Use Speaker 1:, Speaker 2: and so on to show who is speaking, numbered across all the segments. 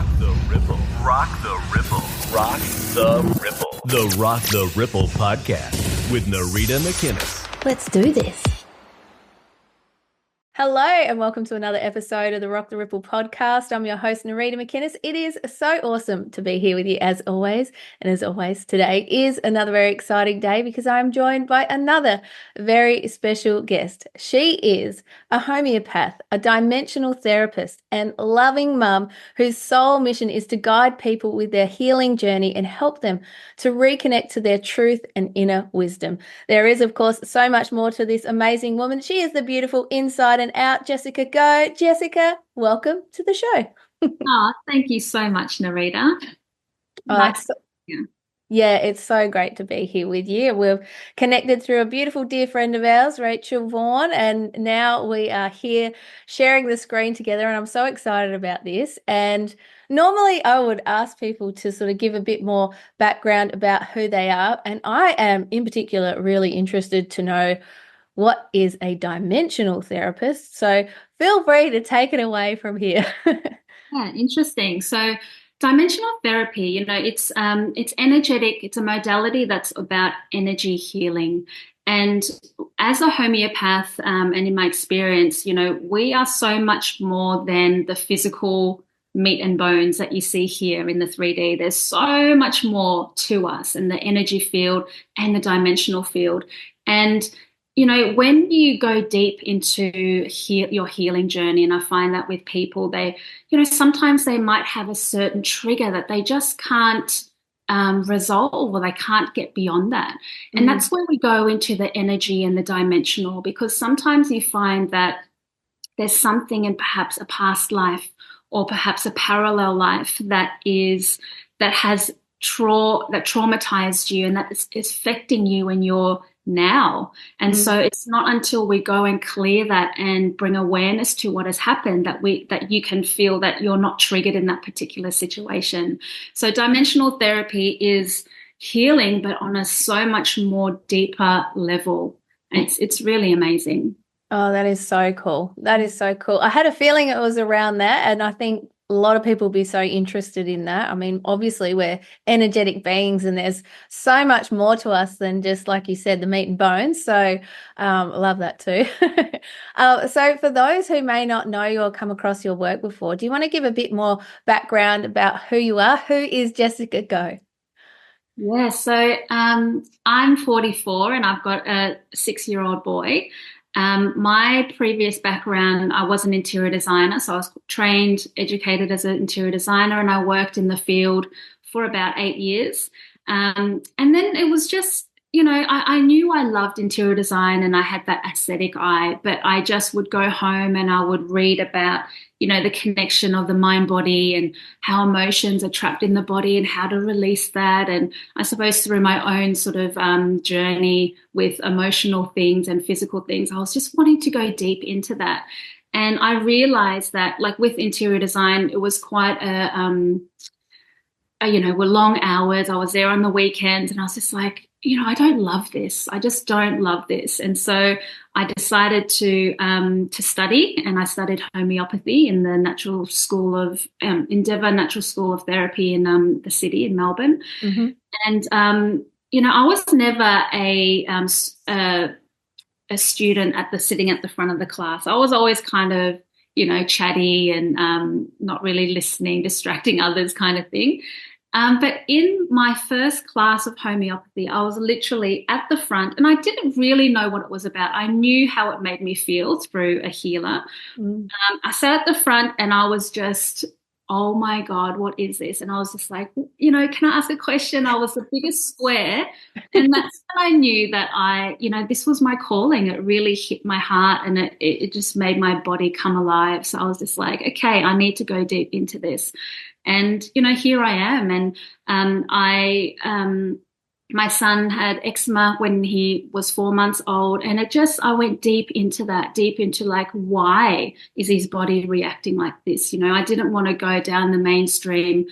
Speaker 1: Rock the Ripple. Rock the Ripple. Rock the Ripple. The Rock the Ripple podcast with Narita McInnes.
Speaker 2: Let's do this. Hello and welcome to another episode of the Rock the Ripple podcast. I'm your host, Narita McInnes. It is so awesome to be here with you as always. And as always, today is another very exciting day because I'm joined by another very special guest. She is a homeopath, a dimensional therapist, and loving mum whose sole mission is to guide people with their healing journey and help them to reconnect to their truth and inner wisdom. There is, of course, so much more to this amazing woman. She is the beautiful inside and out Jessica Go. Jessica, welcome to the show.
Speaker 3: Oh, thank you so much, Narita. Nice.
Speaker 2: Yeah, it's so great to be here with you. We've connected through a beautiful dear friend of ours, Rachel Vaughan, and now we are here sharing the screen together, and I'm so excited about this. And normally I would ask people to sort of give a bit more background about who they are, and I am in particular really interested to know what is a dimensional therapist. So feel free to take it away from here.
Speaker 3: Yeah, interesting. So dimensional therapy, it's energetic. It's a modality that's about energy healing. And as a homeopath, and in my experience, we are so much more than the physical meat and bones that you see here in the 3D. There's so much more to us in the energy field and the dimensional field. And when you go deep into your healing journey, and I find that with people, they, sometimes they might have a certain trigger that they just can't resolve, or they can't get beyond that. And that's where we go into the energy and the dimensional, because sometimes you find that there's something in perhaps a past life or perhaps a parallel life that has traumatized you, and that is affecting you in your now. And so it's not until we go and clear that and bring awareness to what has happened that you can feel that you're not triggered in that particular situation. So dimensional therapy is healing, but on a so much more deeper level. And it's really amazing.
Speaker 2: Oh, that is so cool. That is so cool. I had a feeling it was around that, and I think a lot of people will be so interested in that. I mean, obviously we're energetic beings and there's so much more to us than just, like you said, the meat and bones. So I love that too. So for those who may not know you or come across your work before, do you want to give a bit more background about who you are? Who is Jessica Go?
Speaker 3: Yeah, so I'm 44 and I've got a 6-year-old boy. My previous background, I was an interior designer, so I was trained, educated as an interior designer, and I worked in the field for about 8 years. And then it was just, I knew I loved interior design and I had that aesthetic eye, but I just would go home and I would read about, the connection of the mind body and how emotions are trapped in the body and how to release that. And I suppose through my own sort of journey with emotional things and physical things, I was just wanting to go deep into that. And I realized that, like with interior design, it was quite were long hours. I was there on the weekends and I was just like, I don't love this. I just don't love this. And so I decided to study, and I studied homeopathy in the Natural School of Endeavour Natural School of Therapy in the city in Melbourne. And I was never a student sitting at the front of the class. I was always kind of chatty and not really listening, distracting others, kind of thing. But in my first class of homeopathy, I was literally at the front, and I didn't really know what it was about. I knew how it made me feel through a healer. I sat at the front and I was just, oh my God, what is this? And I was just like, can I ask a question? I was the biggest square. And that's when I knew that this was my calling. It really hit my heart, and it just made my body come alive. So I was just like, okay, I need to go deep into this. And, here I am. And my son had eczema when he was 4 months old. And I went deep into like, why is his body reacting like this? I didn't want to go down the mainstream,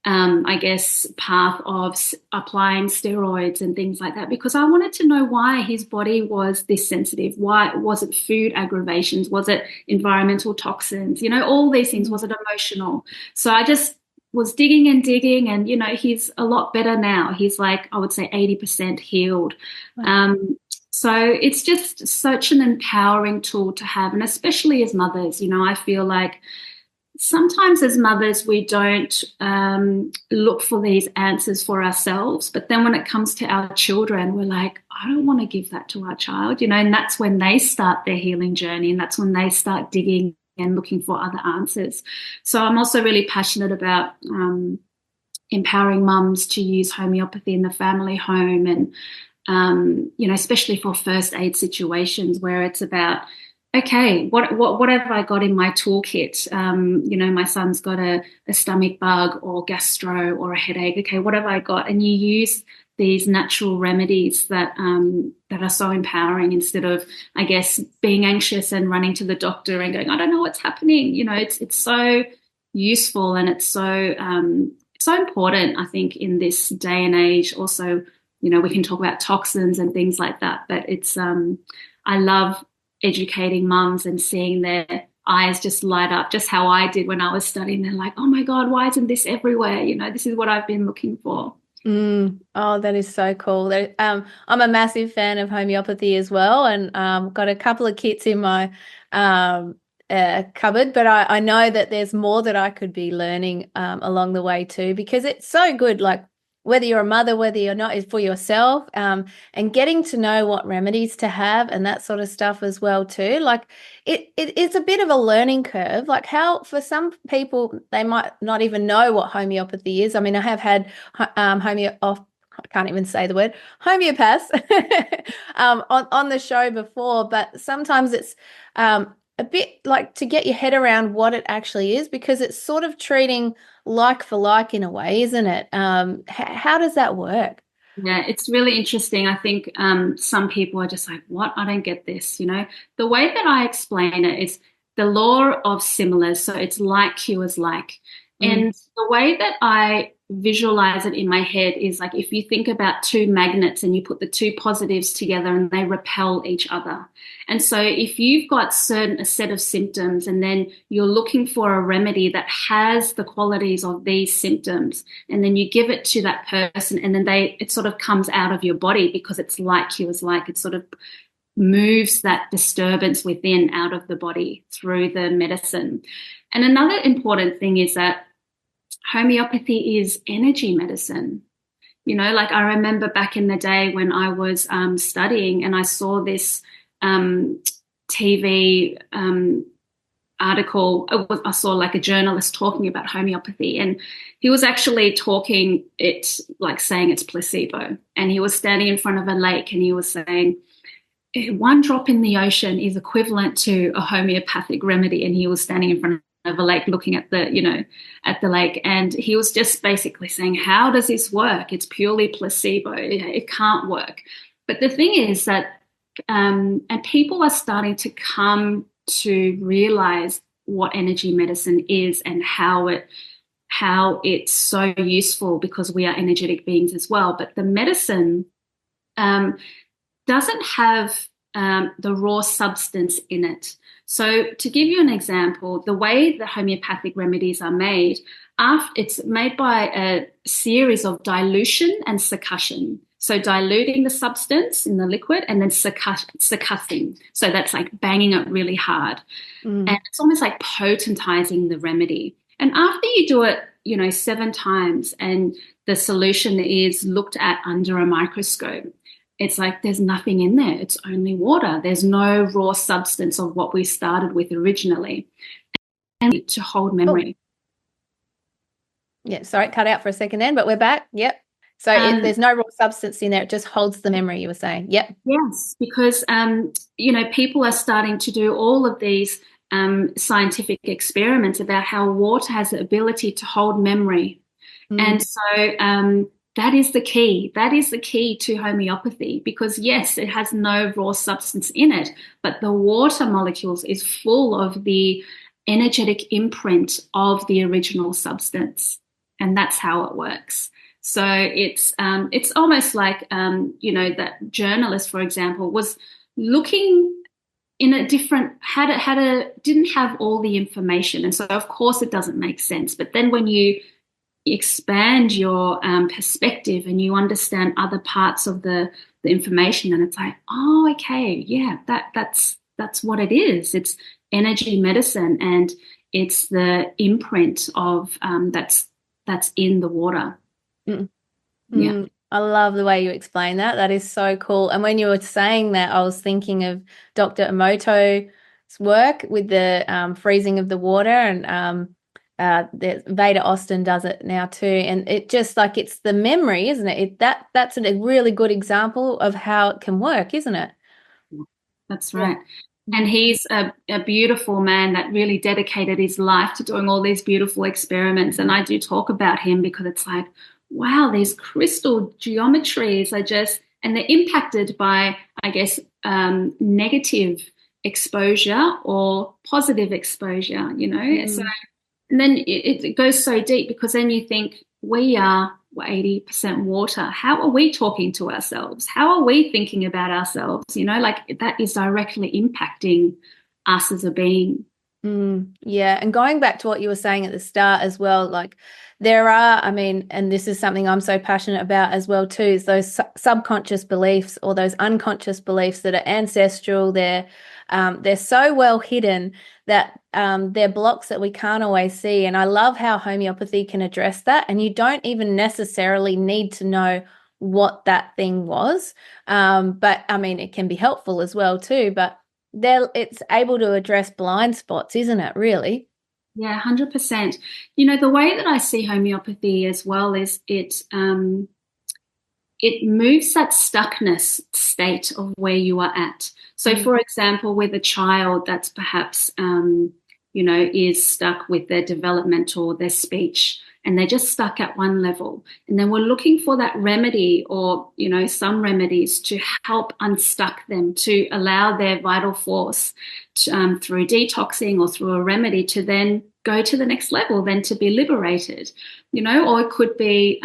Speaker 3: path of applying steroids and things like that, because I wanted to know why his body was this sensitive. Why was it food aggravations? Was it environmental toxins? All these things. Was it emotional? So I just was digging and digging, and he's a lot better now. He's like, I would say 80% healed.
Speaker 2: Wow.
Speaker 3: So it's just such an empowering tool to have, and especially as mothers, I feel like sometimes as mothers we don't look for these answers for ourselves, but then when it comes to our children, we're like, I don't want to give that to our child, and that's when they start their healing journey, and that's when they start digging and looking for other answers. So I'm also really passionate about empowering mums to use homeopathy in the family home, and especially for first aid situations where it's about, okay, what have I got in my toolkit? My son's got a stomach bug or gastro or a headache. Okay, what have I got? And you use these natural remedies that are so empowering, instead of, I guess, being anxious and running to the doctor and going, I don't know what's happening. It's so useful, and it's so important, I think, in this day and age. Also, we can talk about toxins and things like that, but it's I love educating mums and seeing their eyes just light up, just how I did when I was studying. They're like, oh my God, why isn't this everywhere? This is what I've been looking for.
Speaker 2: Oh, that is so cool. I'm a massive fan of homeopathy as well, and got a couple of kits in my cupboard, but I know that there's more that I could be learning along the way too, because it's so good. Like, whether you're a mother, whether you're not, is for yourself, and getting to know what remedies to have and that sort of stuff as well too. Like, it's a bit of a learning curve. Like, how for some people they might not even know what homeopathy is. I mean, I have had I can't even say the word homeopaths on the show before, but sometimes it's a bit like to get your head around what it actually is, because it's sort of treating like for like in a way, isn't it? How does that work?
Speaker 3: Yeah, it's really interesting. I think some people are just like, what? I don't get this. The way that I explain it is the law of similars. So it's like cures like. And the way that I visualize it in my head is like, if you think about two magnets and you put the two positives together and they repel each other. And so if you've got a set of symptoms, and then you're looking for a remedy that has the qualities of these symptoms, and then you give it to that person, and then it sort of comes out of your body, because it's like cures like. It sort of moves that disturbance within out of the body through the medicine. And another important thing is that homeopathy is energy medicine. Like, I remember back in the day when I was studying, and I saw this TV article. I saw like a journalist talking about homeopathy, and he was actually talking it like saying it's placebo. And he was standing in front of a lake, and he was saying, one drop in the ocean is equivalent to a homeopathic remedy. And he was standing in front of a lake looking at the lake, and he was just basically saying, how does this work? It's purely placebo. It can't work. But the thing is that and people are starting to come to realize what energy medicine is, and how it's so useful, because we are energetic beings as well. But the medicine doesn't have the raw substance in it. So to give you an example, the way the homeopathic remedies are made, it's made by a series of dilution and succussion. So diluting the substance in the liquid, and then succussing. So that's like banging it really hard. And it's almost like potentizing the remedy. And after you do it, 7 times, and the solution is looked at under a microscope, it's like there's nothing in there. It's only water. There's no raw substance of what we started with originally. And to hold memory.
Speaker 2: Yeah, sorry, cut out for a second then, but we're back. Yep. So there's no raw substance in there. It just holds the memory, you were saying. Yep.
Speaker 3: Yes, because, people are starting to do all of these scientific experiments about how water has the ability to hold memory. And so that is the key. That is the key to homeopathy, because, yes, it has no raw substance in it, but the water molecules is full of the energetic imprint of the original substance. And that's how it works. So it's almost like, that journalist, for example, was looking in a different, didn't have all the information. And so, of course, it doesn't make sense. But then when you expand your perspective, and you understand other parts of the information, and it's like, oh, okay, yeah, that's what it is. It's energy medicine, and it's the imprint of that's in the water.
Speaker 2: Mm.
Speaker 3: Yeah.
Speaker 2: I love the way you explain that. That is so cool. And when you were saying that, I was thinking of Dr. Emoto's work with the freezing of the water, and the Veda Austin does it now too. And it just like it's the memory, isn't it? That's a really good example of how it can work, isn't it?
Speaker 3: That's right.
Speaker 2: Yeah.
Speaker 3: And he's a beautiful man that really dedicated his life to doing all these beautiful experiments. And I do talk about him because it's like, wow, these crystal geometries are just, and they're impacted by, I guess, negative exposure or positive exposure, you know? So, and then it goes so deep, because then you think, we are 80% water. How are we talking to ourselves? How are we thinking about ourselves? You know, like that is directly impacting us as a being.
Speaker 2: Yeah. And going back to what you were saying at the start as well, like there are, I mean, and this is something I'm so passionate about as well too, is those subconscious beliefs or those unconscious beliefs that are ancestral. They're so well hidden that they're blocks that we can't always see. And I love how homeopathy can address that. And you don't even necessarily need to know what that thing was. But I mean, it can be helpful as well too. But it's able to address blind spots, isn't it, really?
Speaker 3: Yeah, 100%. You know, the way that I see homeopathy as well is it moves that stuckness state of where you are at. So, for example, with a child that's perhaps, you know, is stuck with their developmental, their speech, and they're just stuck at one level. And then we're looking for that remedy, or, you know, some remedies to help unstuck them, to allow their vital force to, through detoxing or through a remedy, to then go to the next level, then to be liberated, you know. Or it could be,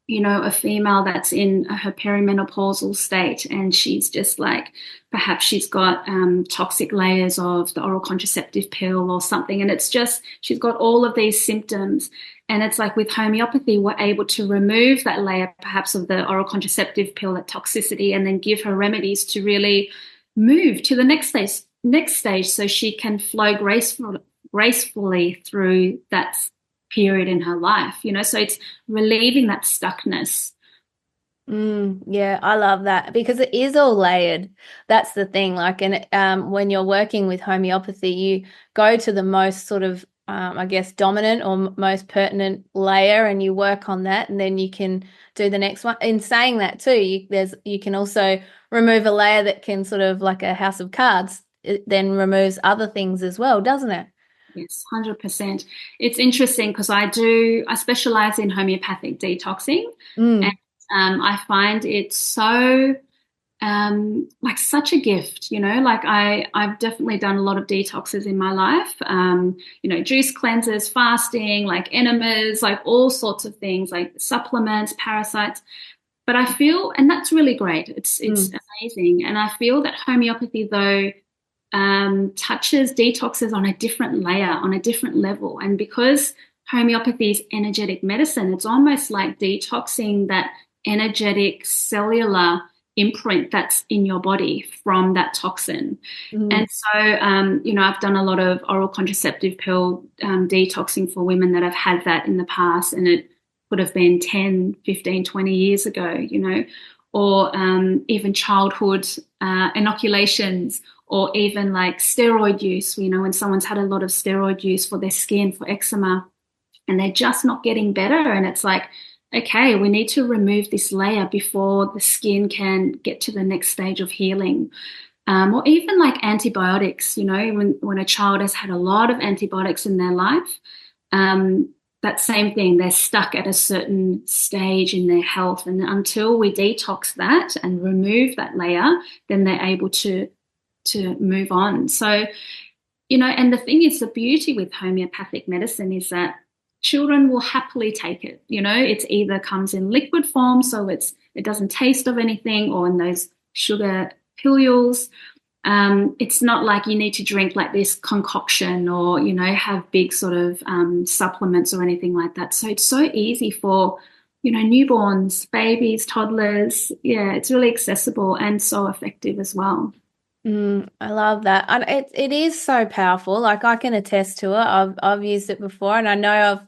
Speaker 3: you know, a female that's in her perimenopausal state, and she's just like, perhaps she's got toxic layers of the oral contraceptive pill or something, and it's just, she's got all of these symptoms. And it's like with homeopathy, we're able to remove that layer perhaps of the oral contraceptive pill, that toxicity, and then give her remedies to really move to the next stage, so she can flow gracefully through that period in her life, you know. So it's relieving that stuckness.
Speaker 2: Yeah, I love that because it is all layered. That's the thing. Like, and when you're working with homeopathy, you go to the most sort of, I guess, dominant or most pertinent layer, and you work on that, and then you can do the next one. In saying that too, you can also remove a layer that can sort of like a house of cards. It then removes other things as well, doesn't it?
Speaker 3: Yes, 100%. It's interesting because I specialize in homeopathic detoxing, and I find it so like such a gift, you know. Like I've definitely done a lot of detoxes in my life, you know, juice cleansers, fasting, like enemas, like all sorts of things, like supplements, parasites. But I feel, and that's really great. It's amazing, and I feel that homeopathy though touches detoxes on a different layer, on a different level. And because homeopathy is energetic medicine, it's almost like detoxing that energetic cellular imprint that's in your body from that toxin. And so, you know, I've done a lot of oral contraceptive pill detoxing for women that have had that in the past, and it could have been 10, 15, 20 years ago, you know, or even childhood inoculations, or even like steroid use, you know, when someone's had a lot of steroid use for their skin, for eczema, and they're just not getting better. And it's like, okay, we need to remove this layer before the skin can get to the next stage of healing. Or even like antibiotics, you know, when a child has had a lot of antibiotics in their life, that same thing, they're stuck at a certain stage in their health. And until we detox that and remove that layer, then they're able to move on. So, you know, and the thing is, the beauty with homeopathic medicine is that children will happily take it. You know, it's either comes in liquid form, so it doesn't taste of anything, or in those sugar pillules. it's not like you need to drink like this concoction or, have big sort of supplements or anything like that. So it's so easy for, newborns, babies, toddlers. Yeah, it's really accessible and so effective as well.
Speaker 2: I love that. And it is so powerful. Like I can attest to it. I've used it before, and I know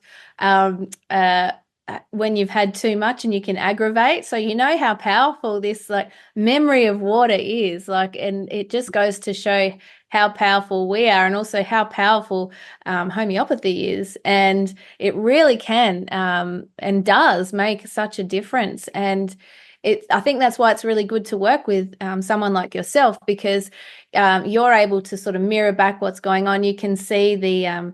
Speaker 2: when you've had too much and you can aggravate. So you know how powerful this like memory of water is. Like, and it just goes to show how powerful we are, and also how powerful homeopathy is. And it really can and does make such a difference. And I think that's why it's really good to work with someone like yourself, because you're able to sort of mirror back what's going on. You can see the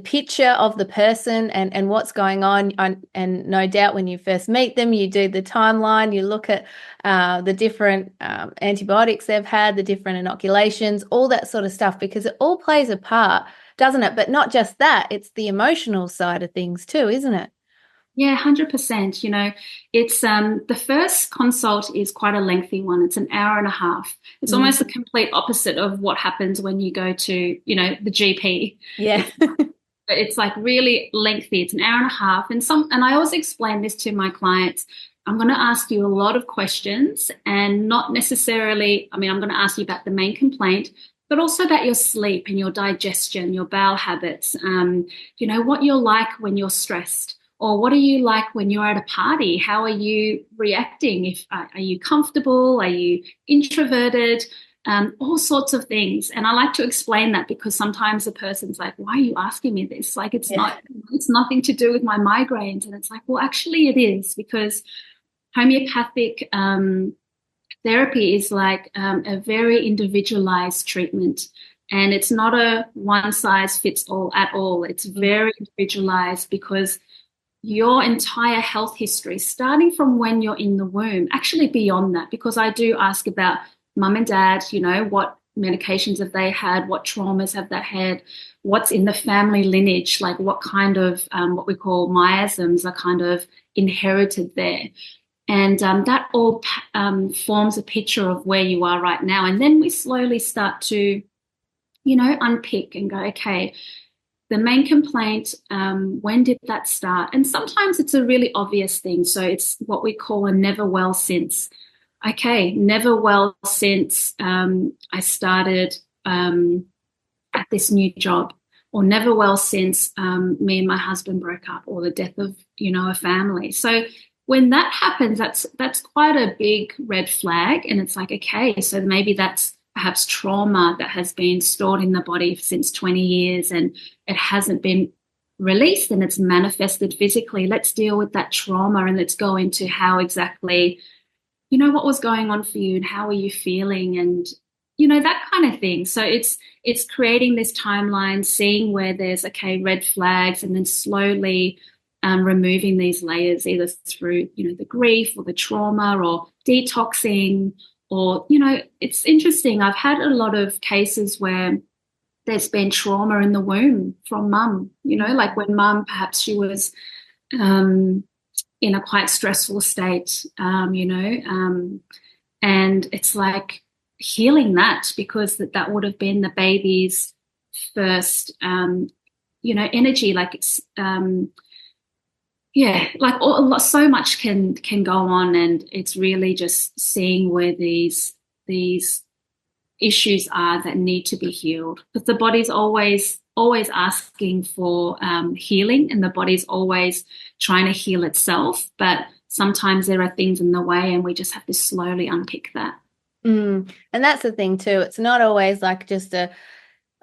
Speaker 2: picture of the person and what's going on. And no doubt when you first meet them, you do the timeline, you look at the different antibiotics they've had, the different inoculations, all that sort of stuff, because it all plays a part, doesn't it? But not just that, it's the emotional side of things too, isn't it?
Speaker 3: Yeah, 100%. It's the first consult is quite a lengthy one. It's an hour and a half. It's almost the complete opposite of what happens when you go to, the GP.
Speaker 2: Yeah.
Speaker 3: It's like really lengthy. It's an hour and a half. And I always explain this to my clients. I'm going to ask you a lot of questions, and not necessarily, I'm going to ask you about the main complaint, but also about your sleep and your digestion, your bowel habits, what you're like when you're stressed. Or what are you like when you're at a party? How are you reacting? Are you comfortable? Are you introverted? All sorts of things. And I like to explain that, because sometimes the person's like, why are you asking me this? Like, it's nothing to do with my migraines. And it's like, well, actually it is, because homeopathic therapy is like a very individualized treatment. And it's not a one size fits all at all. It's very individualized, because your entire health history, starting from when you're in the womb, actually beyond that, because I do ask about mum and dad, what medications have they had, what traumas have they had, what's in the family lineage, like what kind of what we call miasms are kind of inherited there. And that all forms a picture of where you are right now. And then we slowly start to, unpick and go, okay, the main complaint, when did that start? And sometimes it's a really obvious thing. So it's what we call a never well since. Okay, never well since I started at this new job, or never well since me and my husband broke up, or the death of, a family. So when that happens, that's quite a big red flag. And it's like, okay, so maybe that's perhaps trauma that has been stored in the body since 20 years and it hasn't been released, and it's manifested physically. Let's deal with that trauma, and let's go into how exactly, what was going on for you and how are you feeling, and, that kind of thing. So it's creating this timeline, seeing where there's, okay, red flags, and then slowly removing these layers, either through, the grief or the trauma, or detoxing. Or, it's interesting. I've had a lot of cases where there's been trauma in the womb from mum, like when mum, perhaps she was in a quite stressful state, and it's like healing that, because that would have been the baby's first, energy. Like it's, like so much can go on, and it's really just seeing where these issues are that need to be healed. But the body's always asking for healing, and the body's always trying to heal itself. But sometimes there are things in the way, and we just have to slowly unpick that.
Speaker 2: And that's the thing too. It's not always like just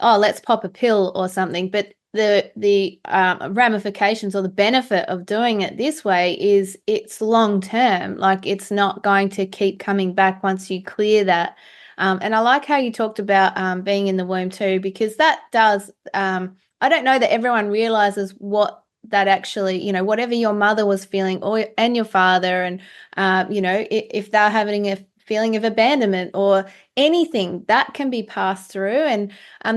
Speaker 2: let's pop a pill or something, but the ramifications or the benefit of doing it this way is it's long term. Like it's not going to keep coming back once you clear that. And I like how you talked about being in the womb too, because that does, I don't know that everyone realizes what that actually, whatever your mother was feeling, and your father, and, if they're having a feeling of abandonment or anything that can be passed through. And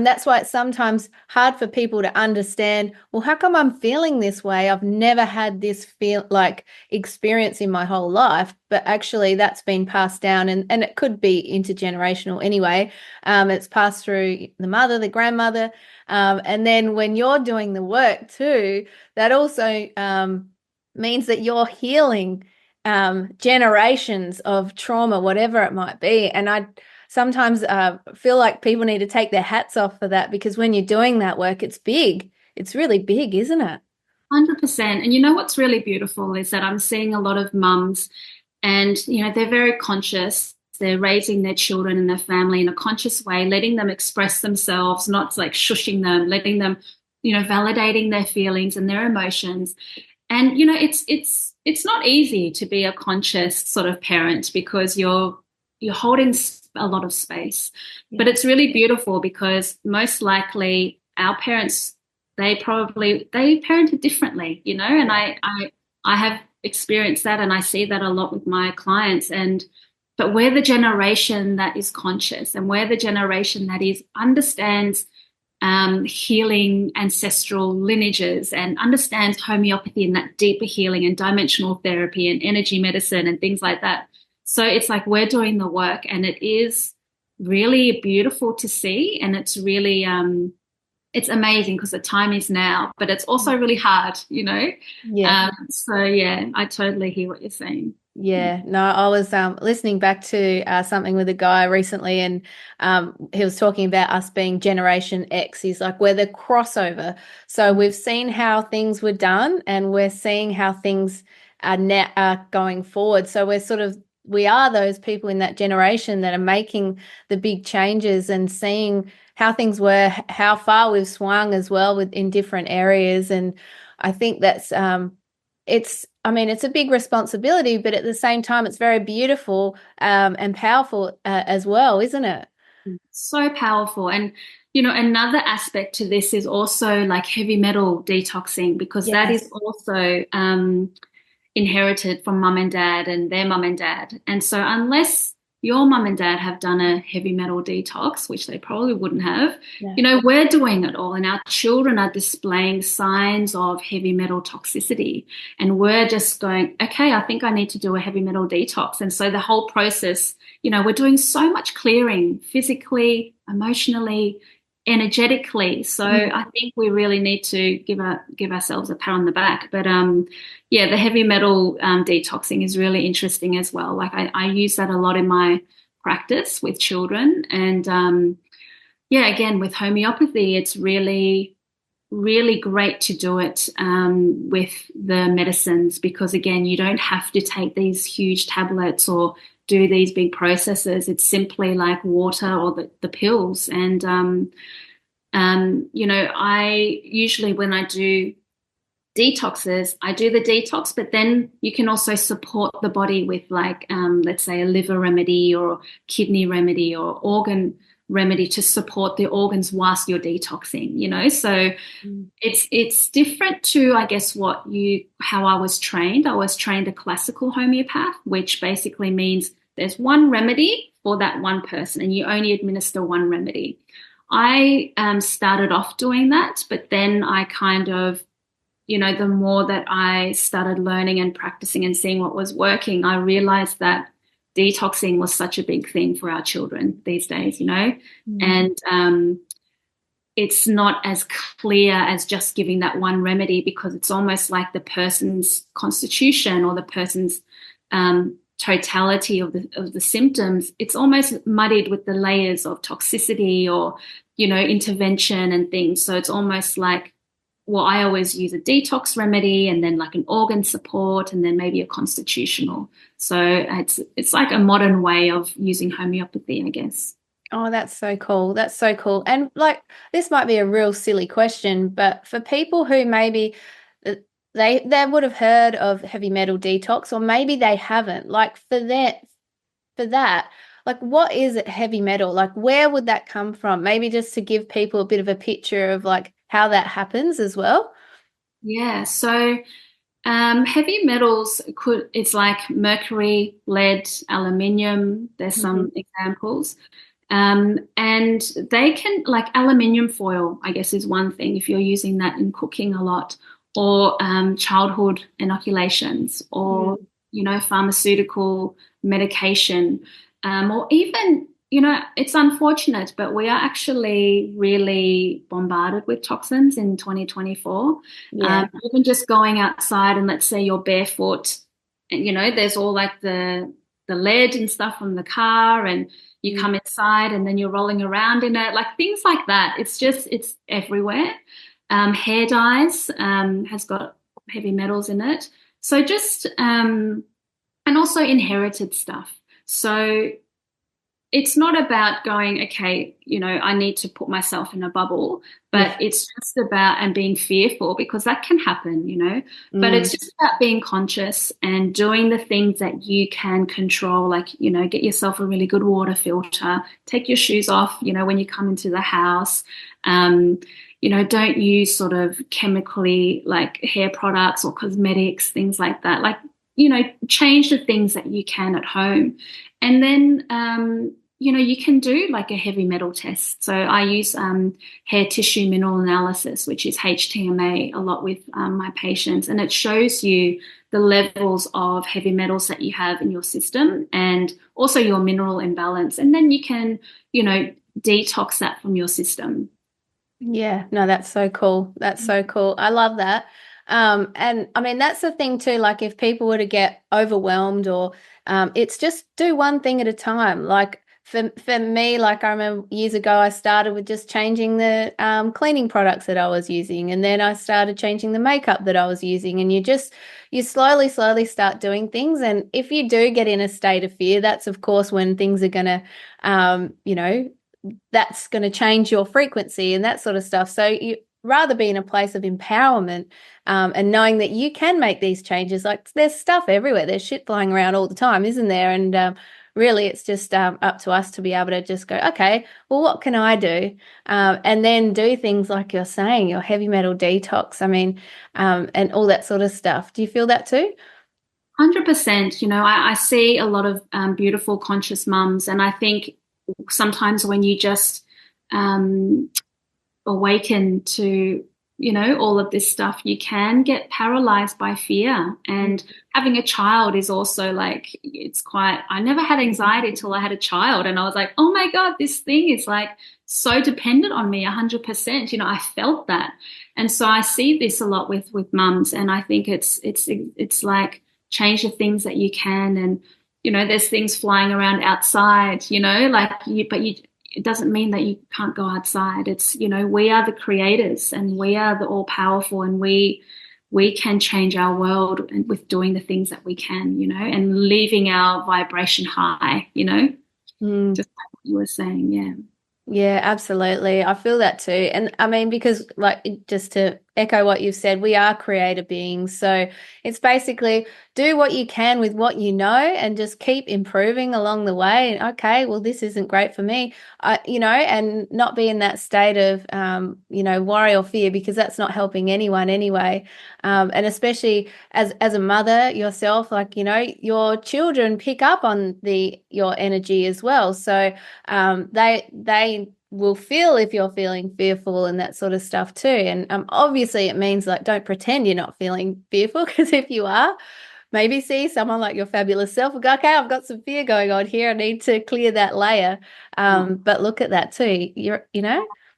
Speaker 2: that's why it's sometimes hard for people to understand, well, how come I'm feeling this way? I've never had this experience in my whole life, but actually that's been passed down, and it could be intergenerational anyway. It's passed through the mother, the grandmother, and then when you're doing the work too, that also means that you're healing generations of trauma, whatever it might be. And I sometimes feel like people need to take their hats off for that, because when you're doing that work, it's big. It's really big, isn't it?
Speaker 3: 100%. And you know what's really beautiful is that I'm seeing a lot of mums, and they're very conscious. They're raising their children and their family in a conscious way, letting them express themselves, not like shushing them, letting them, validating their feelings and their emotions. And it's not easy to be a conscious sort of parent, because you're holding a lot of space. Yeah. But it's really beautiful, because most likely our parents, they parented differently, and I have experienced that, and I see that a lot with my clients. But we're the generation that is conscious, and we're the generation that understands healing ancestral lineages, and understands homeopathy and that deeper healing and dimensional therapy and energy medicine and things like that. So it's like we're doing the work, and it is really beautiful to see, and it's really it's amazing, because the time is now, but it's also really hard,
Speaker 2: Yeah.
Speaker 3: So yeah, I totally hear what you're saying.
Speaker 2: Yeah, no, I was listening back to something with a guy recently, and he was talking about us being Generation X. He's like, we're the crossover. So we've seen how things were done, and we're seeing how things are now going forward. So we are those people in that generation that are making the big changes and seeing how things were, how far we've swung as well in different areas. And I think that's it's a big responsibility, but at the same time, it's very beautiful and powerful as well, isn't it?
Speaker 3: So powerful. And, another aspect to this is also like heavy metal detoxing, because that is also inherited from mum and dad and their mum and dad. And so unless your mum and dad have done a heavy metal detox, which they probably wouldn't have, we're doing it all, and our children are displaying signs of heavy metal toxicity, and we're just going, okay, I think I need to do a heavy metal detox. And so the whole process, we're doing so much clearing physically, emotionally, energetically. So I think we really need to give ourselves a pat on the back. But the heavy metal detoxing is really interesting as well. Like I use that a lot in my practice with children. And again, with homeopathy, it's really, really great to do it with the medicines, because again, you don't have to take these huge tablets or do these big processes. It's simply like water or the pills. And I usually, when I do detoxes, I do the detox, but then you can also support the body with like let's say a liver remedy or kidney remedy or organ remedy to support the organs whilst you're detoxing, so it's different to, I guess, how I was trained. I was trained a classical homeopath, which basically means there's one remedy for that one person and you only administer one remedy. I started off doing that, but then I kind of, the more that I started learning and practicing and seeing what was working, I realized that detoxing was such a big thing for our children these days, and it's not as clear as just giving that one remedy, because it's almost like the person's constitution or the person's totality of the symptoms. It's almost muddied with the layers of toxicity or, intervention and things. So it's almost like, well, I always use a detox remedy and then like an organ support and then maybe a constitutional. So it's like a modern way of using homeopathy, I guess.
Speaker 2: Oh, that's so cool. That's so cool. And like, this might be a real silly question, but for people who maybe they would have heard of heavy metal detox, or maybe they haven't, like for that, like what is it, heavy metal? Like where would that come from? Maybe just to give people a bit of a picture of like how that happens as well.
Speaker 3: Yeah. So Heavy metals it's like mercury, lead, aluminium. There's some examples. And they can, like aluminium foil, I guess, is one thing if you're using that in cooking a lot, or childhood inoculations, or, pharmaceutical medication, or even, it's unfortunate, but we are actually really bombarded with toxins in 2024.
Speaker 2: Yeah.
Speaker 3: Even just going outside and let's say you're barefoot, and, there's all like the lead and stuff from the car, and you come inside and then you're rolling around in it, like things like that. It's everywhere. Hair dyes has got heavy metals in it. So just, and also inherited stuff. So it's not about going, okay, I need to put myself in a bubble, but it's just about, and being fearful, because that can happen, but it's just about being conscious and doing the things that you can control, like, get yourself a really good water filter, take your shoes off, when you come into the house, don't use sort of chemically like hair products or cosmetics, things like that, like, change the things that you can at home. And then, you can do like a heavy metal test. So I use hair tissue mineral analysis, which is HTMA, a lot with my patients. And it shows you the levels of heavy metals that you have in your system and also your mineral imbalance. And then you can, detox that from your system.
Speaker 2: Yeah, no, that's so cool. That's so cool. I love that. And I mean, that's the thing too, like if people were to get overwhelmed or it's just do one thing at a time. Like for me, like I remember years ago, I started with just changing the cleaning products that I was using. And then I started changing the makeup that I was using. And you slowly start doing things. And if you do get in a state of fear, that's of course when things are going to, that's going to change your frequency and that sort of stuff. So you rather be in a place of empowerment and knowing that you can make these changes. Like there's stuff everywhere. There's shit flying around all the time, isn't there? And really it's just up to us to be able to just go, okay, well, what can I do? And then do things like you're saying, your heavy metal detox, I mean, and all that sort of stuff. Do you feel that too?
Speaker 3: 100%. I see a lot of beautiful conscious mums, and I think sometimes when you just awaken to all of this stuff, you can get paralyzed by fear. And having a child is also like, I never had anxiety till I had a child, and I was like, oh my God, this thing is like so dependent on me 100%. I felt that. And so I see this a lot with mums, and I think it's like change the things that you can. And there's things flying around outside, it doesn't mean that you can't go outside. It's, we are the creators and we are the all powerful, and we can change our world with doing the things that we can, and leaving our vibration high, just like what you were saying. Yeah.
Speaker 2: Yeah, absolutely. I feel that too. And I mean, because like just to echo what you've said, we are creator beings. So it's basically do what you can with what you know and just keep improving along the way. And okay, well, this isn't great for me, and not be in that state of, worry or fear, because that's not helping anyone anyway. And especially as a mother yourself, like, your children pick up on your energy as well. So they will feel if you're feeling fearful and that sort of stuff too. And obviously it means like don't pretend you're not feeling fearful, because if you are, maybe see someone like your fabulous self and go, okay, I've got some fear going on here. I need to clear that layer. But look at that too.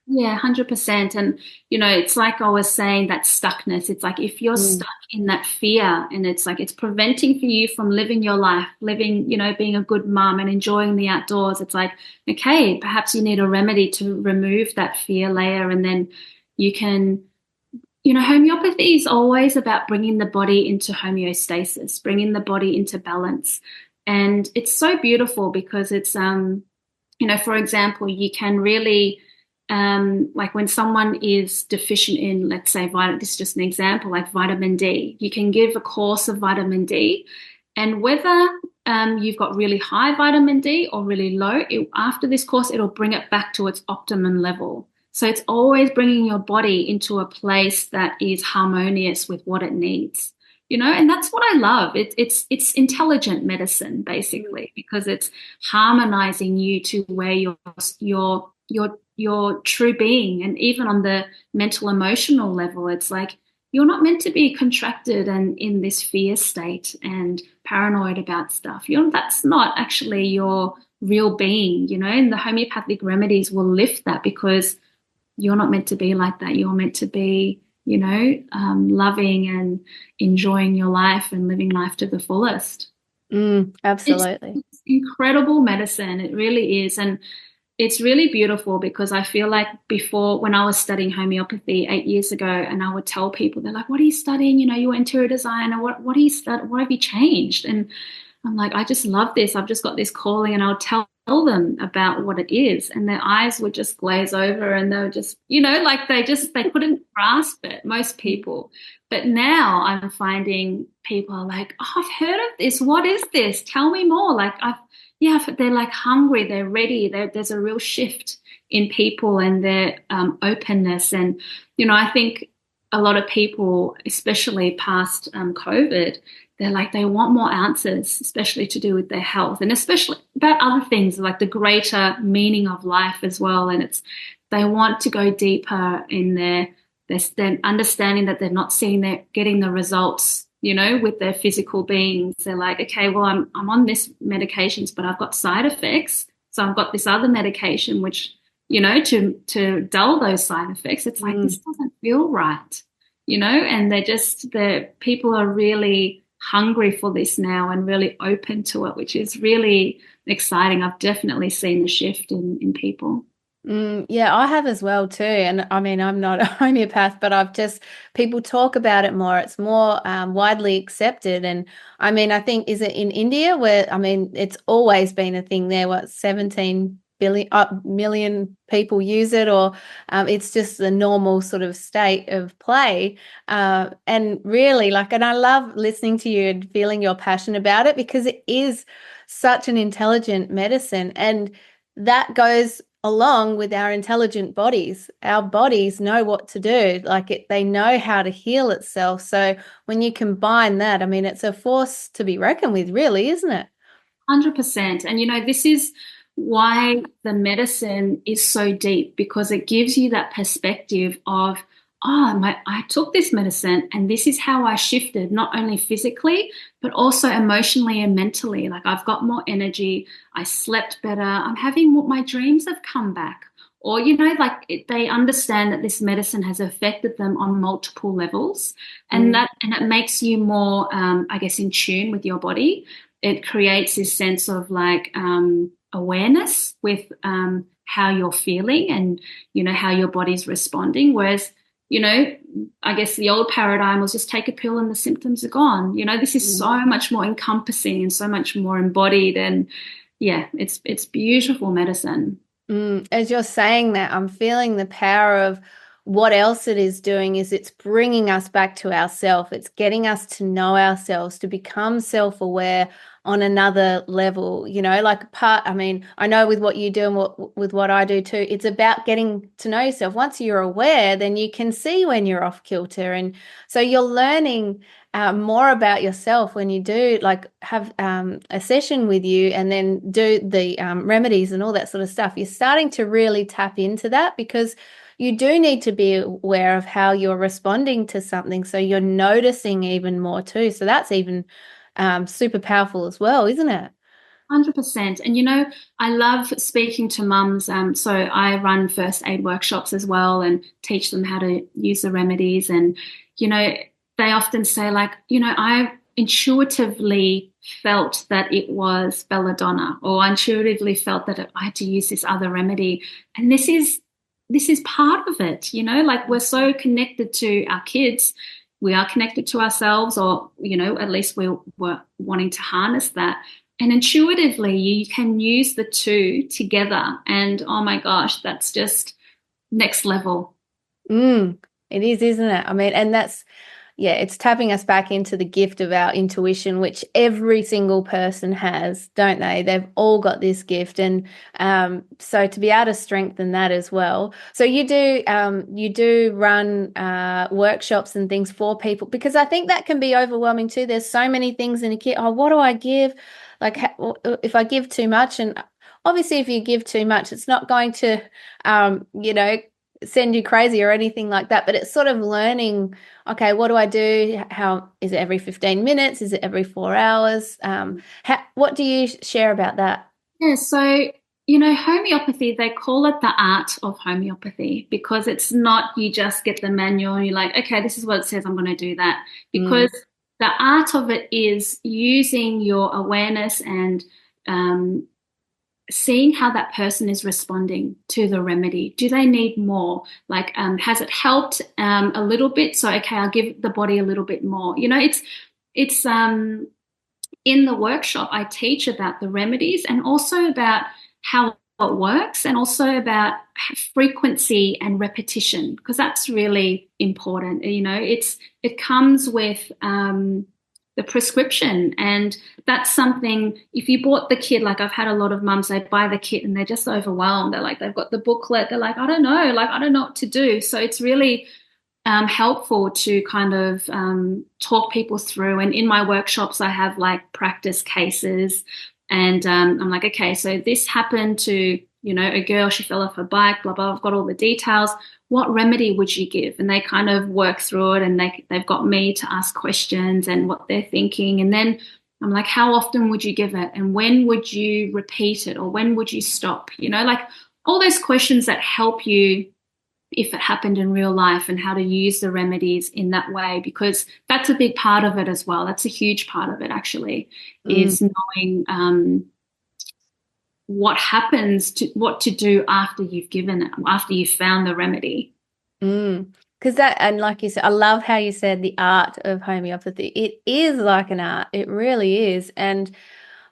Speaker 3: Yeah, 100%. And, it's like I was saying, that stuckness. It's like if you're stuck in that fear, and it's like it's preventing for you from living your life, being a good mom and enjoying the outdoors. It's like, okay, perhaps you need a remedy to remove that fear layer. And then you can, homeopathy is always about bringing the body into homeostasis, bringing the body into balance. And it's so beautiful because it's, for example, you can really, like when someone is deficient in, let's say, this is just an example, like vitamin D, you can give a course of vitamin D, and whether you've got really high vitamin D or really low, after this course, it'll bring it back to its optimum level. So it's always bringing your body into a place that is harmonious with what it needs. and that's what I love. It's intelligent medicine basically, because it's harmonizing you to where your true being. And even on the mental emotional level, it's like you're not meant to be contracted and in this fear state and paranoid about stuff. That's not actually your real being, and the homeopathic remedies will lift that, because you're not meant to be like that. You're meant to be, loving and enjoying your life and living life to the fullest.
Speaker 2: Absolutely.
Speaker 3: It's incredible medicine. It really is. And it's really beautiful, because I feel like before, when I was studying homeopathy 8 years ago, and I would tell people, they're like, what are you studying? You were interior designer. What are you studying? What have you changed? And I'm like, I just love this. I've just got this calling, and I'll tell them about what it is. And their eyes would just glaze over, and they were just, like they couldn't grasp it, most people. But now I'm finding people are like, oh, I've heard of this. What is this? Tell me more. Like they're like hungry. They're ready. There's a real shift in people and their openness. And, I think a lot of people, especially past COVID, they're like, they want more answers, especially to do with their health, and especially about other things like the greater meaning of life as well. And they want to go deeper in their understanding that they're not getting the results, with their physical beings. They're like, okay, well, I'm on this medications, but I've got side effects. So I've got this other medication, which, to dull those side effects. It's like, this doesn't feel right, and the people are really hungry for this now and really open to it, which is really exciting. I've definitely seen a shift in people.
Speaker 2: Yeah, I have as well too. And I mean, I'm not a homeopath, but people talk about it more. It's more widely accepted. And I mean, I think, is it in India where, I mean, it's always been a thing there, 17 million people use it, or it's just the normal sort of state of play. And really, and I love listening to you and feeling your passion about it, because it is such an intelligent medicine. And that goes along with our intelligent bodies. Our bodies know what to do. They know how to heal itself. So when you combine that, I mean, it's a force to be reckoned with, really, isn't it?
Speaker 3: 100%. And, this is why the medicine is so deep, because it gives you that perspective of, I took this medicine and this is how I shifted, not only physically, but also emotionally and mentally. Like, I've got more energy. I slept better. I'm having my dreams have come back. Or, they understand that this medicine has affected them on multiple levels, and it makes you more, I guess, in tune with your body. It creates this sense of awareness with how you're feeling and, how your body's responding. Whereas, I guess the old paradigm was just take a pill and the symptoms are gone. This is so much more encompassing and so much more embodied. And yeah, it's beautiful medicine.
Speaker 2: As you're saying that, I'm feeling the power of what else it is doing. Is it's bringing us back to ourselves. It's getting us to know ourselves, to become self-aware on another level, I mean, I know with what you do and with what I do too, it's about getting to know yourself. Once you're aware, then you can see when you're off kilter. And so you're learning more about yourself when you do have a session with you and then do the remedies and all that sort of stuff. You're starting to really tap into that, because you do need to be aware of how you're responding to something. So you're noticing even more too. So that's even super powerful as well, isn't it?
Speaker 3: 100%. And, I love speaking to mums. So I run first aid workshops as well and teach them how to use the remedies. And, they often say I intuitively felt that it was belladonna, or intuitively felt that I had to use this other remedy. And this is part of it, we're so connected to our kids. We are connected to ourselves, or, at least we're wanting to harness that. And intuitively, you can use the two together. And, oh my gosh, that's just next level.
Speaker 2: It is, isn't it? I mean, and that's, it's tapping us back into the gift of our intuition, which every single person has, don't they? They've all got this gift. And so to be able to strengthen that as well. So you do run workshops and things for people, because I think that can be overwhelming too. There's so many things in a kit. Oh, what do I give? Like if I give too much, and obviously if you give too much, it's not going to, send you crazy or anything like that. But it's sort of learning, okay, what do I do? How is it every 15 minutes? Is it every 4 hours? What do you share about that?
Speaker 3: Yeah, so homeopathy, they call it the art of homeopathy, because it's not you just get the manual and you're like, okay, this is what it says, I'm going to do that. Because the art of it is using your awareness and seeing how that person is responding to the remedy. Do they need more? Like, has it helped a little bit? So, okay, I'll give the body a little bit more. It's in the workshop, I teach about the remedies and also about how it works, and also about frequency and repetition, because that's really important. It comes with the prescription, and that's something. If you bought the kit, like I've had a lot of mums, they buy the kit and they're just overwhelmed. They're like, they've got the booklet, they're like, I don't know what to do. So it's really helpful to kind of talk people through. And in my workshops, I have like practice cases, and I'm like, okay, so this happened to, a girl, she fell off her bike, blah, blah, I've got all the details. What remedy would you give? And they kind of work through it, and they've got me to ask questions and what they're thinking. And then I'm like, how often would you give it? And when would you repeat it? Or when would you stop? Like all those questions that help you if it happened in real life, and how to use the remedies in that way, because that's a big part of it as well. That's a huge part of it, actually, is knowing what to do after you've given it, after you've found the remedy.
Speaker 2: Because and like you said, I love how you said the art of homeopathy. It is like an art. It really is. And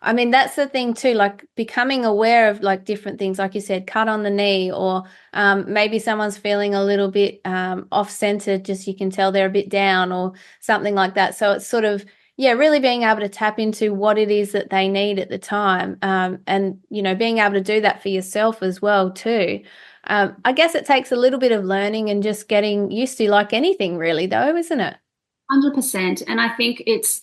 Speaker 2: I mean, that's the thing too, like becoming aware of like different things, like you said, cut on the knee, or maybe someone's feeling a little bit off-centered, just you can tell they're a bit down or something like that. So it's sort of, really being able to tap into what it is that they need at the time, and, being able to do that for yourself as well too. I guess it takes a little bit of learning and just getting used to, like anything really though, isn't it?
Speaker 3: 100%. And I think it's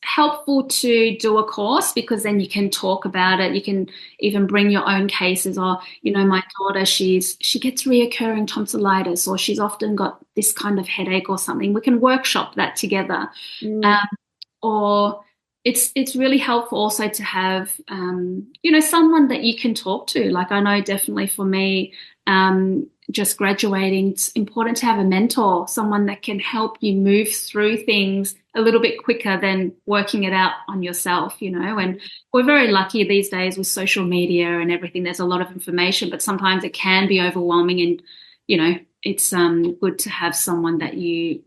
Speaker 3: helpful to do a course, because then you can talk about it. You can even bring your own cases, or, my daughter, she gets reoccurring tonsillitis, or she's often got this kind of headache or something. We can workshop that together. Or it's really helpful also to have, someone that you can talk to. Like I know definitely for me, just graduating, it's important to have a mentor, someone that can help you move through things a little bit quicker than working it out on yourself, and we're very lucky these days with social media and everything. There's a lot of information, but sometimes it can be overwhelming, and, it's good to have someone that you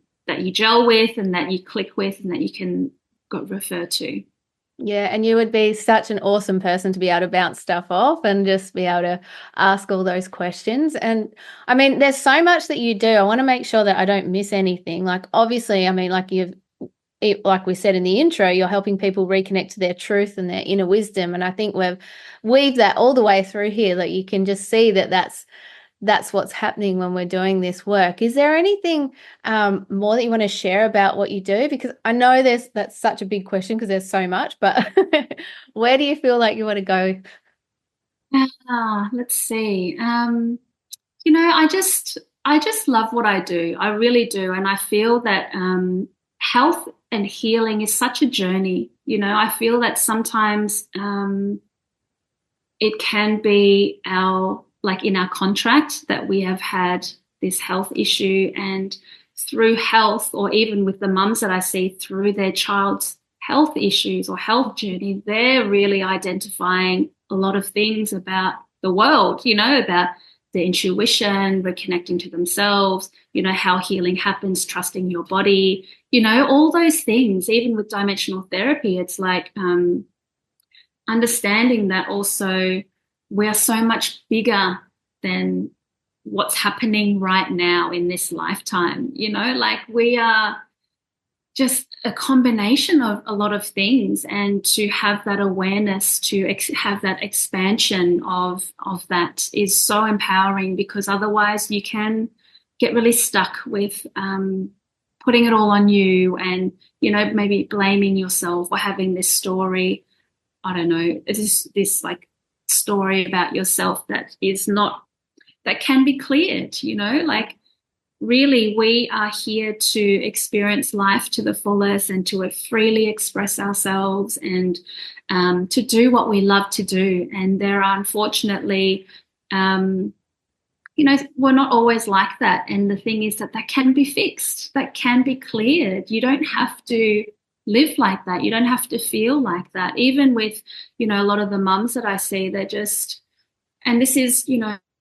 Speaker 3: gel with and that you click with and that you can refer to.
Speaker 2: Yeah, and you would be such an awesome person to be able to bounce stuff off and just be able to ask all those questions. And I mean, there's so much that you do. I want to make sure that I don't miss anything. Like, obviously, I mean, like we said in the intro, you're helping people reconnect to their truth and their inner wisdom. And I think we've weaved that all the way through here, that you can just see that that's what's happening when we're doing this work. Is there anything more that you want to share about what you do? Because I know that's such a big question, because there's so much, but where do you feel like you want to go?
Speaker 3: Let's see. I just love what I do. I really do. And I feel that health and healing is such a journey. I feel that sometimes it can be in our contract that we have had this health issue, and through health, or even with the mums that I see through their child's health issues or health journey, they're really identifying a lot of things about the world, about their intuition, reconnecting to themselves, how healing happens, trusting your body, all those things. Even with dimensional therapy, it's like understanding that also we are so much bigger than what's happening right now in this lifetime. Like we are just a combination of a lot of things, and to have that awareness, to have that expansion of that is so empowering, because otherwise you can get really stuck with putting it all on you, and maybe blaming yourself, or having this story, I don't know, this like story about yourself that can be cleared. Like, really, we are here to experience life to the fullest, and to freely express ourselves, and to do what we love to do. And there are, unfortunately, we're not always like that. And the thing is that can be fixed, that can be cleared. You don't have to live like that. You don't have to feel like that. Even with, a lot of the mums that I see, they're just, and this is,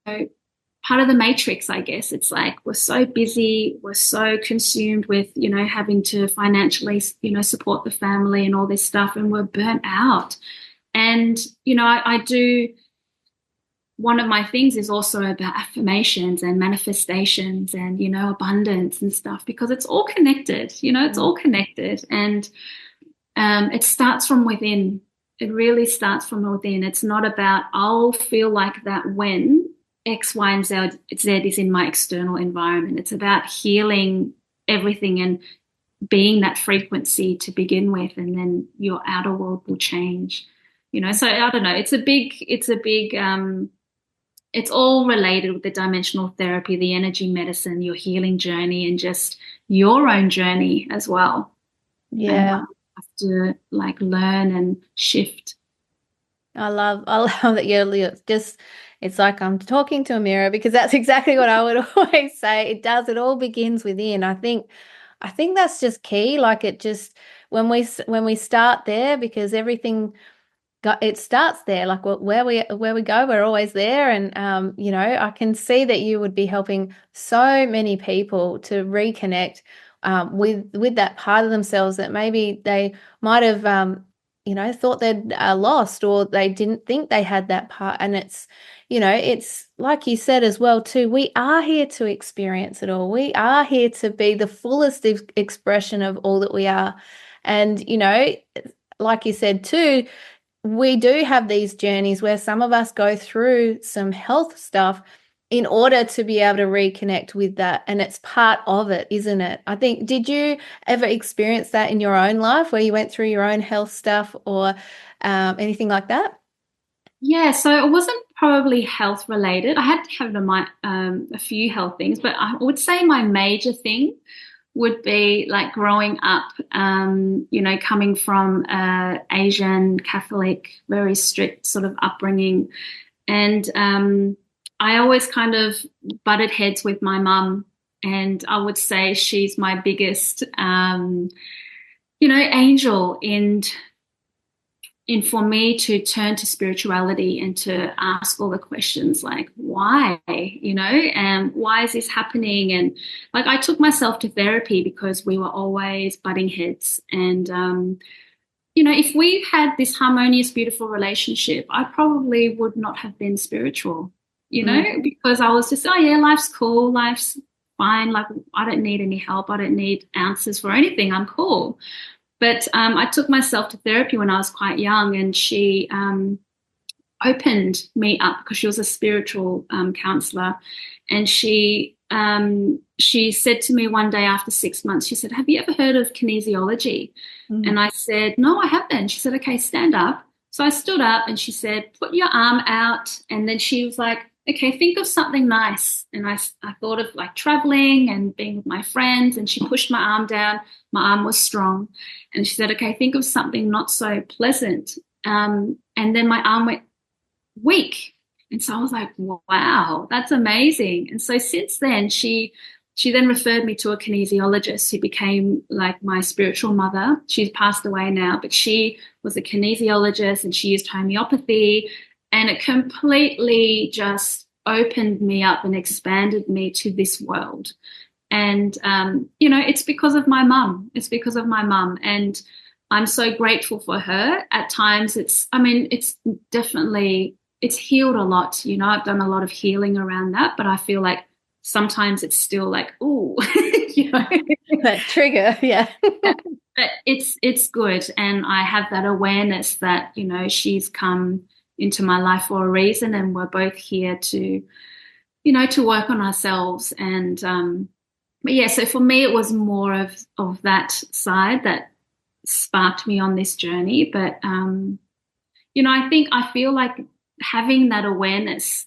Speaker 3: part of the matrix, I guess. It's like we're so busy, we're so consumed with, having to financially, support the family and all this stuff, and we're burnt out. And, I do, one of my things is also about affirmations and manifestations and, abundance and stuff, because it's all connected, it's all connected. And it starts from within. It really starts from within. It's not about, I'll feel like that when X, Y, and Z is in my external environment. It's about healing everything and being that frequency to begin with, and then your outer world will change. So I don't know. It's a big. It's all related with the dimensional therapy, the energy medicine, your healing journey, and just your own journey as well.
Speaker 2: Yeah,
Speaker 3: and have to like learn and shift.
Speaker 2: I love that you're just, it's like I'm talking to a mirror, because that's exactly what I would always say. It all begins within. I think that's just key. Like, it just, when we start there, because everything it starts there. Like, where we go, we're always there. And I can see that you would be helping so many people to reconnect with that part of themselves that maybe they might have thought they'd lost, or they didn't think they had that part. And it's like you said as well too, we are here to experience it all. We are here to be the fullest expression of all that we are. And like you said too, we do have these journeys where some of us go through some health stuff in order to be able to reconnect with that. And it's part of it, isn't it? I think, did you ever experience that in your own life, where you went through your own health stuff, or anything like that?
Speaker 3: Yeah, so it wasn't probably health related. I had to have a few health things, but I would say my major thing would be like growing up, coming from Asian Catholic, very strict sort of upbringing. And I always kind of butted heads with my mum. And I would say she's my biggest, angel in for me to turn to spirituality and to ask all the questions like, why, and why is this happening? And like, I took myself to therapy because we were always butting heads. And, if we had this harmonious, beautiful relationship, I probably would not have been spiritual, because I was just, oh yeah, life's cool. Life's fine. Like, I don't need any help. I don't need answers for anything. I'm cool. But I took myself to therapy when I was quite young, and she opened me up, because she was a spiritual counselor. And she said to me one day after 6 months, she said, "Have you ever heard of kinesiology?" Mm. And I said, "No, I haven't." She said, "Okay, stand up." So I stood up, and she said, "Put your arm out." And then she was like, "Okay, think of something nice." And I thought of like traveling and being with my friends, and she pushed my arm down. My arm was strong. And she said, "Okay, think of something not so pleasant." And then my arm went weak. And so I was like, wow, that's amazing. And so since then, she then referred me to a kinesiologist who became like my spiritual mother. She's passed away now, but she was a kinesiologist, and she used homeopathy. And it completely just opened me up and expanded me to this world. And, it's because of my mum. It's because of my mum. And I'm so grateful for her. At times it's definitely it's healed a lot. I've done a lot of healing around that, but I feel like sometimes it's still like, ooh,
Speaker 2: That trigger, yeah.
Speaker 3: But it's good, and I have that awareness that she's come into my life for a reason, and we're both here to to work on ourselves. And but yeah, so for me it was more of that side that sparked me on this journey. But I feel like having that awareness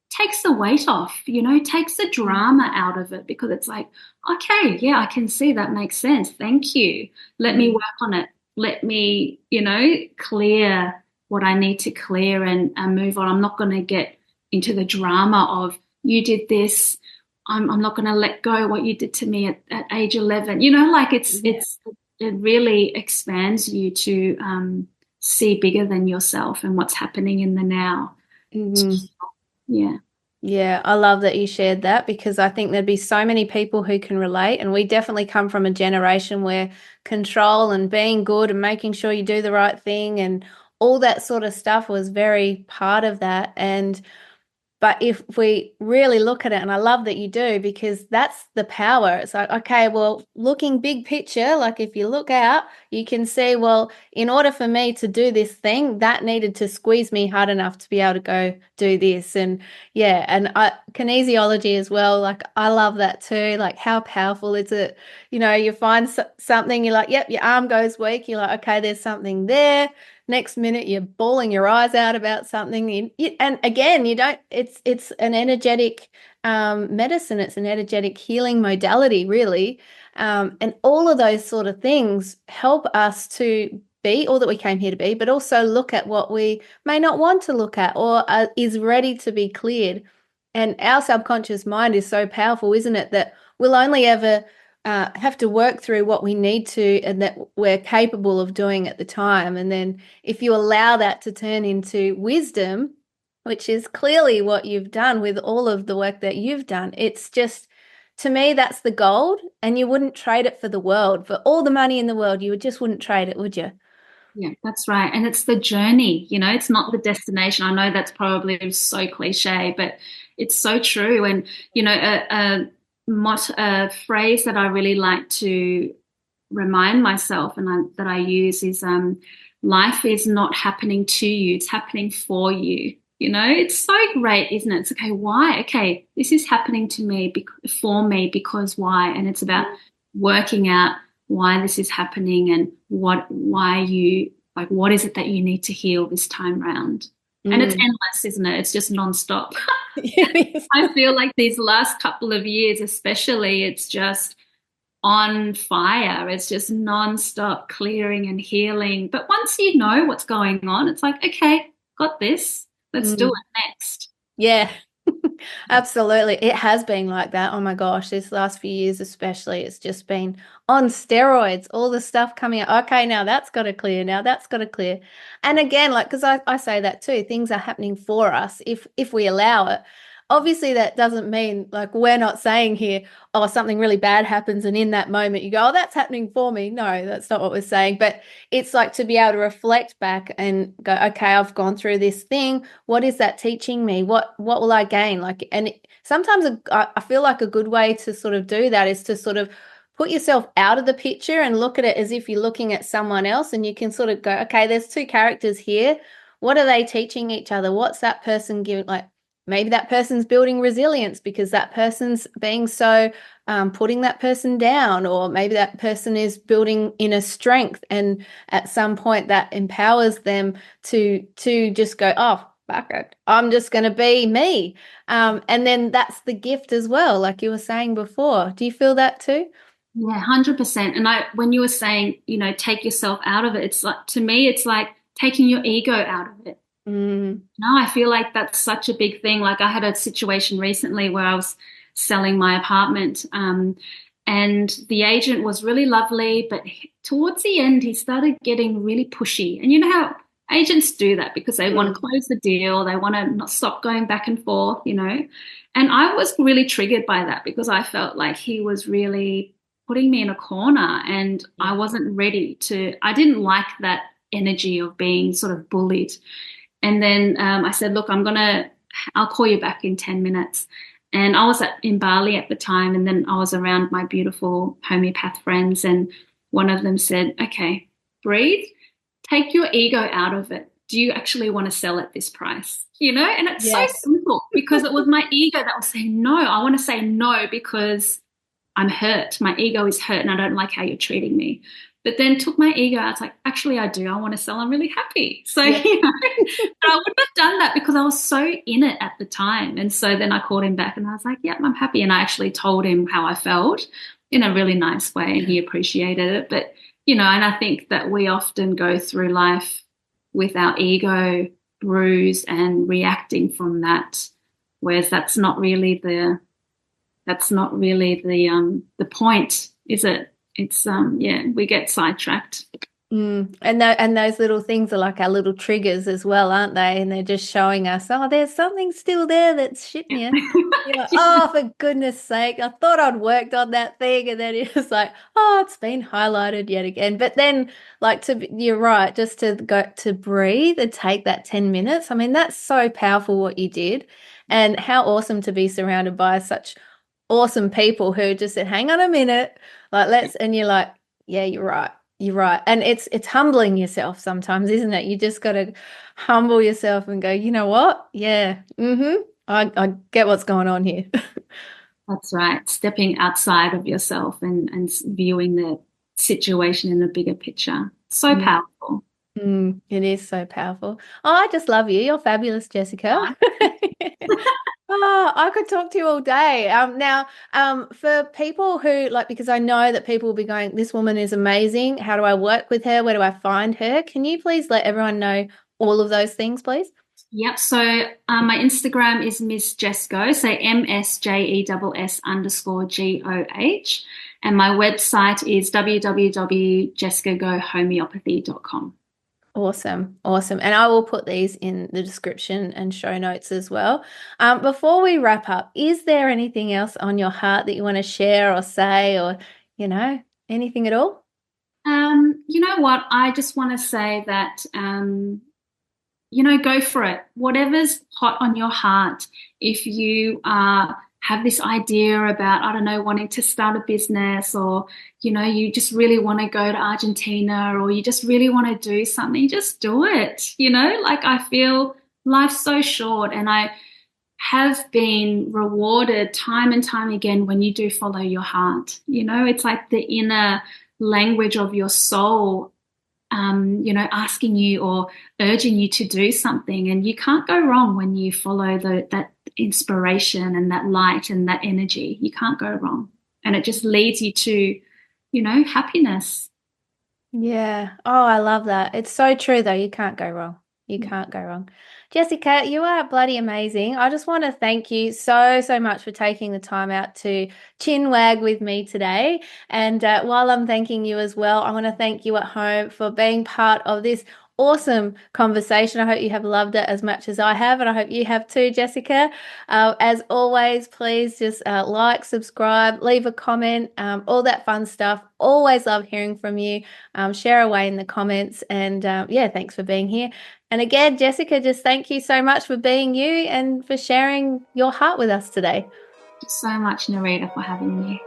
Speaker 3: takes the weight off, takes the drama out of it, because it's like, okay, yeah, I can see that makes sense. Thank you. Let me work on it. Let me, clear what I need to clear and move on. I'm not going to get into the drama of you did this. I'm not going to let go what you did to me at age 11. Like it really expands you to see bigger than yourself and what's happening in the now. Yeah.
Speaker 2: Yeah, I love that you shared that, because I think there'd be so many people who can relate. And we definitely come from a generation where control and being good and making sure you do the right thing and all that sort of stuff was very part of that. But if we really look at it, and I love that you do, because that's the power. It's like, okay, well, looking big picture, like if you look out, you can see, well, in order for me to do this thing, that needed to squeeze me hard enough to be able to go do this. And yeah, and kinesiology as well, like I love that too. Like how powerful is it? You find something, you're like, yep, your arm goes weak. You're like, okay, there's something there. Next minute you're bawling your eyes out about something, and again, it's an energetic medicine. It's an energetic healing modality, really, and all of those sort of things help us to be all that we came here to be, but also look at what we may not want to look at, or is ready to be cleared. And our subconscious mind is so powerful, isn't it, that we'll only ever have to work through what we need to and that we're capable of doing at the time. And then if you allow that to turn into wisdom, which is clearly what you've done with all of the work that you've done, it's just, to me, that's the gold. And you wouldn't trade it for the world. For all the money in the world, you just wouldn't trade it, would you?
Speaker 3: Yeah, that's right. And it's the journey, it's not the destination. I know that's probably so cliche, but it's so true. And, a phrase that I really like to remind myself that I use is life is not happening to you, it's happening for you. It's so great, isn't it? It's okay, why? Okay, this is happening to me for me, because why? And it's about working out why this is happening and what is it that you need to heal this time round. And it's endless, isn't it? It's just nonstop. I feel like these last couple of years, especially, it's just on fire. It's just nonstop clearing and healing. But once you know what's going on, it's like, okay, got this. Let's do it next.
Speaker 2: Yeah, absolutely. It has been like that. Oh my gosh, this last few years especially, it's just been on steroids, all the stuff coming out. Okay, now that's got to clear. Now that's got to clear. And again, like, because I say that too, things are happening for us if we allow it. Obviously, that doesn't mean, like, we're not saying here, oh, something really bad happens and in that moment you go, oh, that's happening for me. No, that's not what we're saying. But it's like to be able to reflect back and go, okay, I've gone through this thing. What is that teaching me? What will I gain? Like, and sometimes I feel like a good way to sort of do that is to sort of put yourself out of the picture and look at it as if you're looking at someone else, and you can sort of go, okay, there's two characters here. What are they teaching each other? What's that person giving? Like, maybe that person's building resilience because that person's being so putting that person down, or maybe that person is building inner strength, and at some point that empowers them to just go, oh, fuck it, I'm just going to be me. And then that's the gift as well, like you were saying before. Do you feel that too?
Speaker 3: Yeah, 100%. And when you were saying, take yourself out of it, it's like, to me, it's like taking your ego out of it. No, I feel like that's such a big thing. Like, I had a situation recently where I was selling my apartment, and the agent was really lovely, but towards the end he started getting really pushy. And you know how agents do that, because they want to close the deal, they want to not stop going back and forth, and I was really triggered by that, because I felt like he was really putting me in a corner, and I wasn't ready to. I didn't like that energy of being sort of bullied. And then I said, look, I'll call you back in 10 minutes. And I was in Bali at the time, and then I was around my beautiful homeopath friends, and one of them said, okay, breathe, take your ego out of it. Do you actually want to sell at this price? And it's so
Speaker 2: Yes.
Speaker 3: simple, because it was my ego that was saying no. I want to say no because I'm hurt. My ego is hurt and I don't like how you're treating me. But then took my ego out. It's like, actually, I do. I want to sell. I'm really happy. So,
Speaker 2: Yeah.
Speaker 3: but I wouldn't have done that because I was so in it at the time. And so then I called him back and I was like, yeah, I'm happy. And I actually told him how I felt in a really nice way, and he appreciated it. But, and I think that we often go through life with our ego bruised and reacting from that, whereas that's not really the point, is it? It's we get sidetracked.
Speaker 2: And those little things are like our little triggers as well, aren't they? And they're just showing us, oh, there's something still there that's shitting you. You're like, oh, for goodness sake, I thought I'd worked on that thing, and then it's like, oh, it's been highlighted yet again. But then, you're right, just to go to breathe and take that 10 minutes. I mean, that's so powerful what you did, and how awesome to be surrounded by such awesome people who just said, hang on a minute, and you're like, yeah, you're right. You're right. And it's humbling yourself sometimes, isn't it? You just got to humble yourself and go, you know what? Yeah. I get what's going on here.
Speaker 3: That's right. Stepping outside of yourself and viewing the situation in the bigger picture. So powerful.
Speaker 2: It is so powerful. Oh, I just love you. You're fabulous, Jessica. Oh, I could talk to you all day. Now, for people who because I know that people will be going, this woman is amazing. How do I work with her? Where do I find her? Can you please let everyone know all of those things, please?
Speaker 3: Yep. So my Instagram is Miss Jesgo, so MSJESS_GOH. And my website is www.jessicagohomeopathy.com.
Speaker 2: Awesome. And I will put these in the description and show notes as well. Before we wrap up, is there anything else on your heart that you want to share or say, or, anything at all?
Speaker 3: You know what? I just want to say that, go for it. Whatever's hot on your heart. If you have this idea about, I don't know, wanting to start a business, or, you just really want to go to Argentina, or you just really want to do something, just do it. I feel life's so short, and I have been rewarded time and time again when you do follow your heart. It's like the inner language of your soul, asking you or urging you to do something. And you can't go wrong when you follow that inspiration and that light and that energy. You can't go wrong. And it just leads you to, happiness.
Speaker 2: Yeah. Oh, I love that. It's so true, though. You can't go wrong. You can't go wrong. Jessica, you are bloody amazing. I just want to thank you so, so much for taking the time out to chinwag with me today. And while I'm thanking you as well, I want to thank you at home for being part of this awesome conversation. I hope you have loved it as much as I have, and I hope you have too, Jessica. As always, please just like, subscribe, leave a comment, all that fun stuff. Always love hearing from you. Share away in the comments, and thanks for being here. And again, Jessica, just thank you so much for being you and for sharing your heart with us today.
Speaker 3: Thank you so much, Narita, for having me.